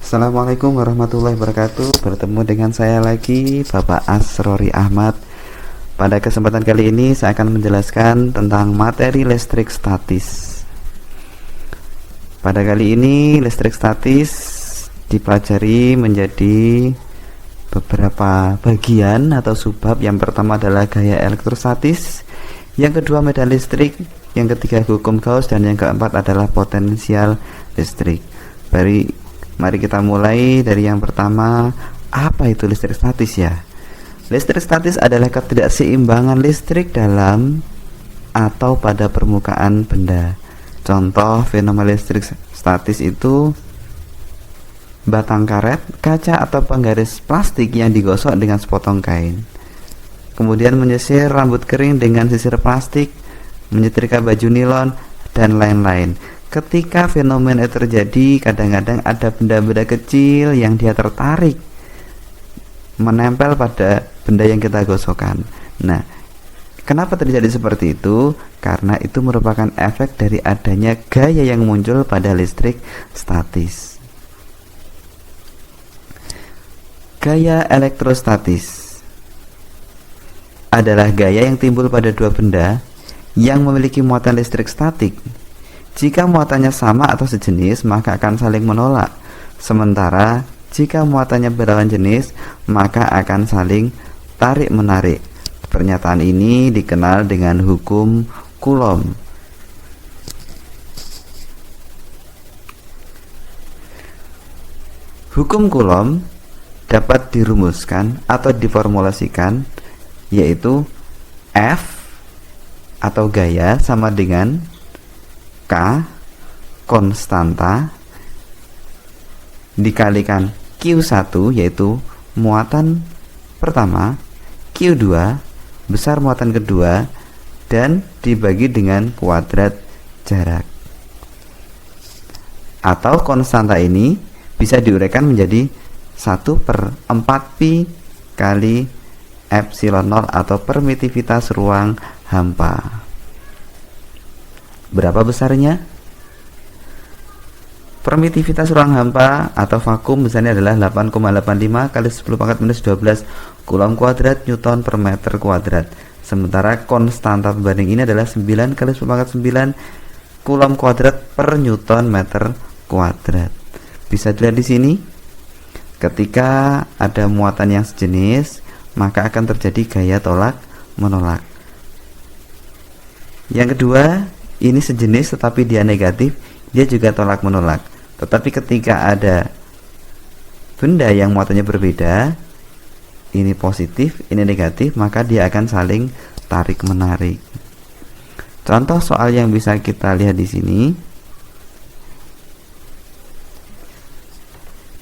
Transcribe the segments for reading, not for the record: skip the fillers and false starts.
Assalamualaikum warahmatullahi wabarakatuh. Bertemu dengan saya lagi, Bapak Asrori Ahmad. Pada kesempatan kali ini saya akan menjelaskan tentang materi listrik statis. Pada kali ini listrik statis dipelajari menjadi beberapa bagian atau subbab. Yang pertama adalah gaya elektrostatis, yang kedua medan listrik, yang ketiga hukum Gauss, dan yang keempat adalah potensial listrik. Mari kita mulai dari yang pertama. Apa itu listrik statis ya? Listrik statis adalah ketidakseimbangan listrik dalam atau pada permukaan benda. Contoh fenomena listrik statis itu batang karet, kaca atau penggaris plastik yang digosok dengan sepotong kain, kemudian menyisir rambut kering dengan sisir plastik, menyetrika baju nilon, dan lain-lain. Ketika fenomena itu terjadi, kadang-kadang ada benda-benda kecil yang dia tertarik menempel pada benda yang kita gosokkan. Nah, kenapa terjadi seperti itu? Karena itu merupakan efek dari adanya gaya yang muncul pada listrik statis. Gaya elektrostatis adalah gaya yang timbul pada dua benda yang memiliki muatan listrik statik. Jika muatannya sama atau sejenis, maka akan saling menolak. Sementara jika muatannya berlawan jenis, maka akan saling tarik-menarik. Pernyataan ini dikenal dengan hukum Coulomb. Hukum Coulomb dapat dirumuskan atau diformulasikan, yaitu F atau gaya sama dengan K konstanta dikalikan Q1, yaitu muatan pertama, Q2 besar muatan kedua, dan dibagi dengan kuadrat jarak. Atau konstanta ini bisa diuraikan menjadi 1/4pi kali epsilon 0 atau permitivitas ruang hampa. Berapa besarnya? Permitivitas ruang hampa atau vakum misalnya adalah 8,85 kali 10 pangkat minus 12 Coulomb kuadrat Newton per meter kuadrat. Sementara konstanta pembanding ini adalah 9 kali 10 pangkat 9 Coulomb kuadrat per Newton meter kuadrat. Bisa dilihat di sini, ketika ada muatan yang sejenis, maka akan terjadi gaya tolak menolak. Yang kedua, ini sejenis tetapi dia negatif, dia juga tolak menolak. Tetapi ketika ada benda yang muatannya berbeda, ini positif, ini negatif, maka dia akan saling tarik menarik. Contoh soal yang bisa kita lihat di sini.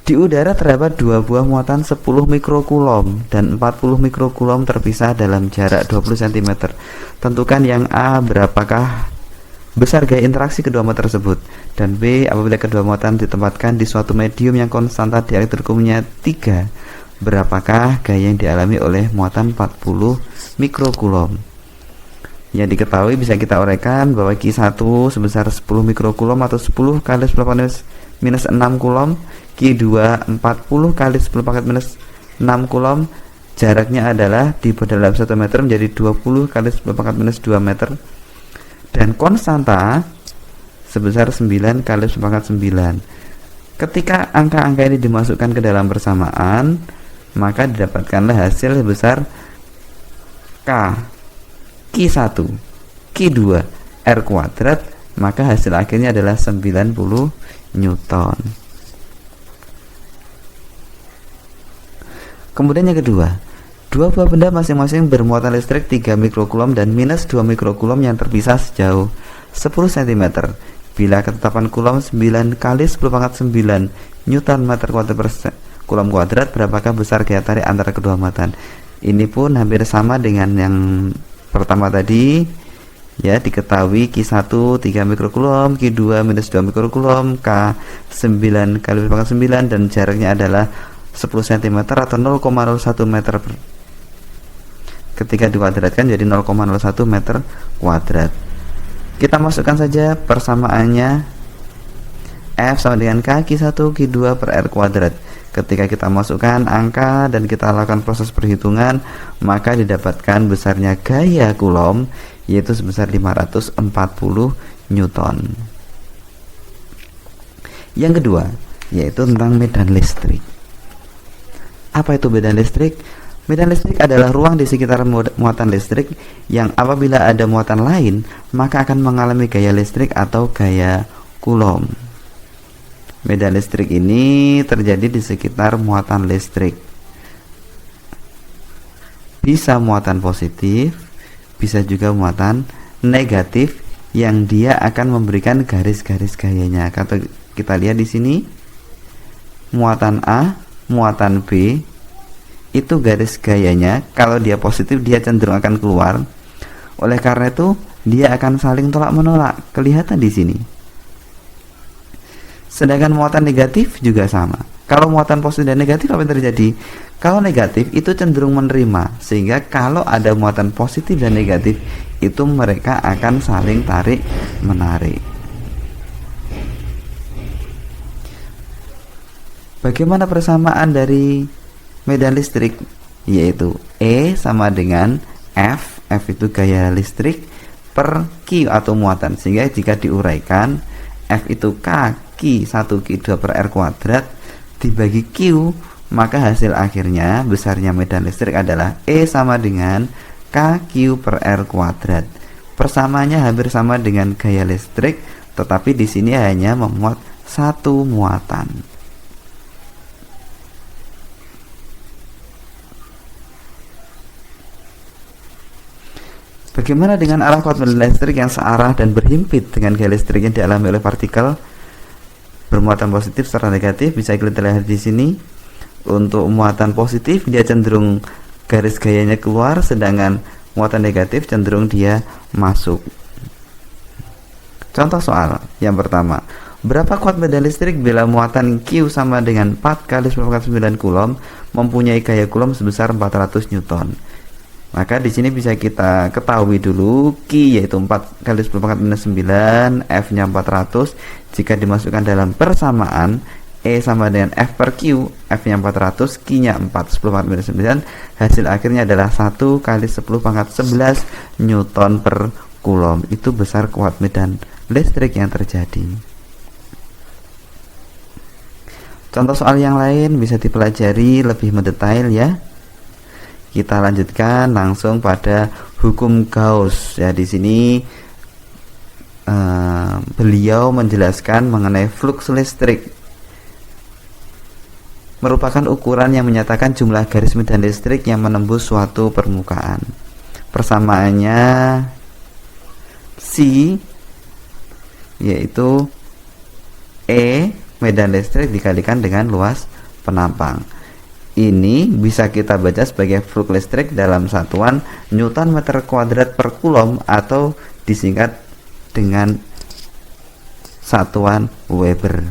Di udara terdapat dua buah muatan 10 mikrocoulomb dan 40 mikrocoulomb terpisah dalam jarak 20 cm. Tentukan yang A berapakah besar gaya interaksi kedua muatan tersebut, dan B apabila kedua muatan ditempatkan di suatu medium yang konstanta dielektrikumnya 3, berapakah gaya yang dialami oleh muatan 40 mikrocoulomb. Yang diketahui bisa kita uraikan bahwa Q1 sebesar 10 mikrocoulomb atau 10 kali 10 pangkat minus 6 coulomb, Q2 40 kali 10 pangkat minus 6 coulomb, jaraknya adalah di dalam 1 meter menjadi 20 kali 10 pangkat minus 2 meter, dan konstanta sebesar 9 kali 10 pangkat 9. Ketika angka-angka ini dimasukkan ke dalam persamaan, maka didapatkanlah hasil sebesar K Q1 Q2 R kuadrat, maka hasil akhirnya adalah 90 Newton. Kemudian yang kedua, dua buah benda masing-masing bermuatan listrik 3 mikrocoulomb dan minus 2 mikrocoulomb yang terpisah sejauh 10 cm. Bila ketetapan Coulomb 9 kali 10 pangkat 9 Newton meter kuadrat per Coulomb kuadrat, berapakah besar gaya tarik antara kedua muatan? Ini pun hampir sama dengan yang pertama tadi. Ya, diketahui Q1 3 mikrocoulomb, Q2 minus 2 mikrocoulomb, K 9 kali 10 pangkat 9, dan jaraknya adalah 10 cm atau 0,01 meter ketika dikuadratkan jadi 0,01 meter kuadrat. Kita masukkan saja persamaannya. F sama dengan K Q1 Q2 per R kuadrat. Ketika kita masukkan angka dan kita lakukan proses perhitungan, maka didapatkan besarnya gaya Coulomb, yaitu sebesar 540 Newton. Yang kedua, yaitu tentang medan listrik. Apa itu medan listrik? Medan listrik adalah ruang di sekitar muatan listrik yang apabila ada muatan lain, maka akan mengalami gaya listrik atau gaya Coulomb. Medan listrik ini terjadi di sekitar muatan listrik. Bisa muatan positif, bisa juga muatan negatif yang dia akan memberikan garis-garis gayanya. Kata kita lihat di sini, muatan A, muatan B, itu garis gayanya kalau dia positif dia cenderung akan keluar. Oleh karena itu dia akan saling tolak menolak, kelihatan di sini. Sedangkan muatan negatif juga sama. Kalau muatan positif dan negatif apa yang terjadi? Kalau negatif itu cenderung menerima, sehingga kalau ada muatan positif dan negatif itu mereka akan saling tarik menarik. Bagaimana persamaan dari medan listrik? Yaitu E sama dengan F itu gaya listrik per Q atau muatan, sehingga jika diuraikan F itu K Q1 Q2 per R kuadrat dibagi Q, maka hasil akhirnya besarnya medan listrik adalah E sama dengan KQ per R kuadrat. Persamaannya hampir sama dengan gaya listrik, tetapi di sini hanya memuat satu muatan. Bagaimana dengan arah kuat medan listrik yang searah dan berhimpit dengan gaya listrik yang dialami oleh partikel bermuatan positif serta negatif? Bisa kita lihat di sini. Untuk muatan positif dia cenderung garis gayanya keluar, sedangkan muatan negatif cenderung dia masuk. Contoh soal yang pertama, berapa kuat medan listrik bila muatan Q sama dengan 4 kali 10⁹ Coulomb mempunyai gaya Coulomb sebesar 400 Newton? Maka di sini bisa kita ketahui dulu Q yaitu 4 kali 10⁹, F-nya 400. Jika dimasukkan dalam persamaan, E sama dengan F per Q, F-nya 400, Q-nya 4, 10⁹, hasil akhirnya adalah 1 kali 10⁻11 Newton per Coulomb. Itu besar kuat medan listrik yang terjadi. Contoh soal yang lain bisa dipelajari lebih mendetail ya. Kita lanjutkan langsung pada hukum Gauss ya. Di sini beliau menjelaskan mengenai flux listrik, merupakan ukuran yang menyatakan jumlah garis medan listrik yang menembus suatu permukaan. Persamaannya C yaitu E medan listrik dikalikan dengan luas penampang. Ini bisa kita baca sebagai flux listrik dalam satuan Newton meter kuadrat per Coulomb atau disingkat dengan satuan Weber.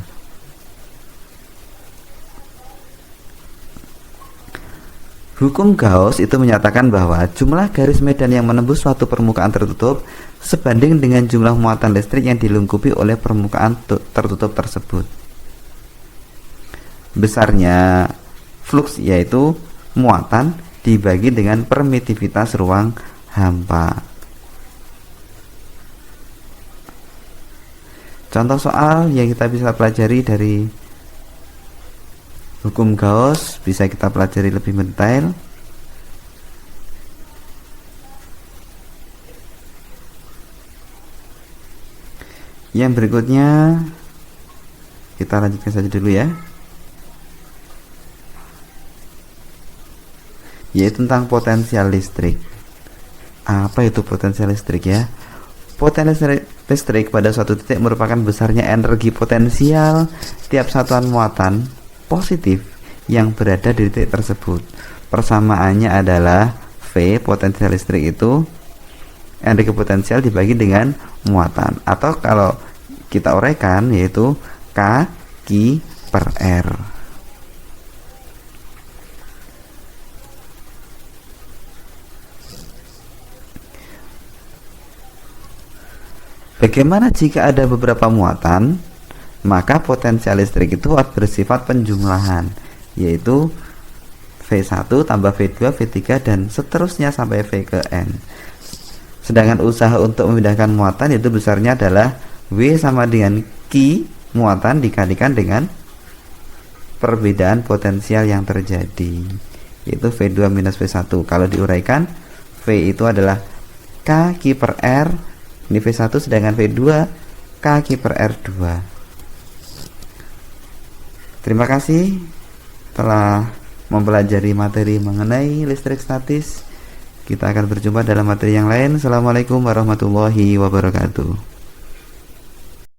Hukum Gauss itu menyatakan bahwa jumlah garis medan yang menembus suatu permukaan tertutup sebanding dengan jumlah muatan listrik yang dilingkupi oleh permukaan tertutup tersebut. Besarnya flux yaitu muatan dibagi dengan permitivitas ruang hampa. Contoh soal yang kita bisa pelajari dari hukum Gauss bisa kita pelajari lebih mendetail. Yang berikutnya kita lanjutkan saja dulu ya, yaitu tentang potensial listrik. Apa itu potensial listrik ya? Potensial listrik pada suatu titik merupakan besarnya energi potensial tiap satuan muatan positif yang berada di titik tersebut. Persamaannya adalah V, potensial listrik itu energi potensial dibagi dengan muatan, atau kalau kita uraikan yaitu K Q per R. Bagaimana jika ada beberapa muatan maka potensial listrik itu bersifat penjumlahan, yaitu V1 tambah V2, V3 dan seterusnya sampai V ke N. Sedangkan usaha untuk memindahkan muatan itu besarnya adalah W sama dengan Q muatan dikalikan dengan perbedaan potensial yang terjadi, yaitu V2 minus V1. Kalau diuraikan, V itu adalah K Q per R, ini V1, sedangkan V2 K Q per R2. Terima kasih telah mempelajari materi mengenai listrik statis. Kita akan berjumpa dalam materi yang lain. Assalamualaikum warahmatullahi wabarakatuh.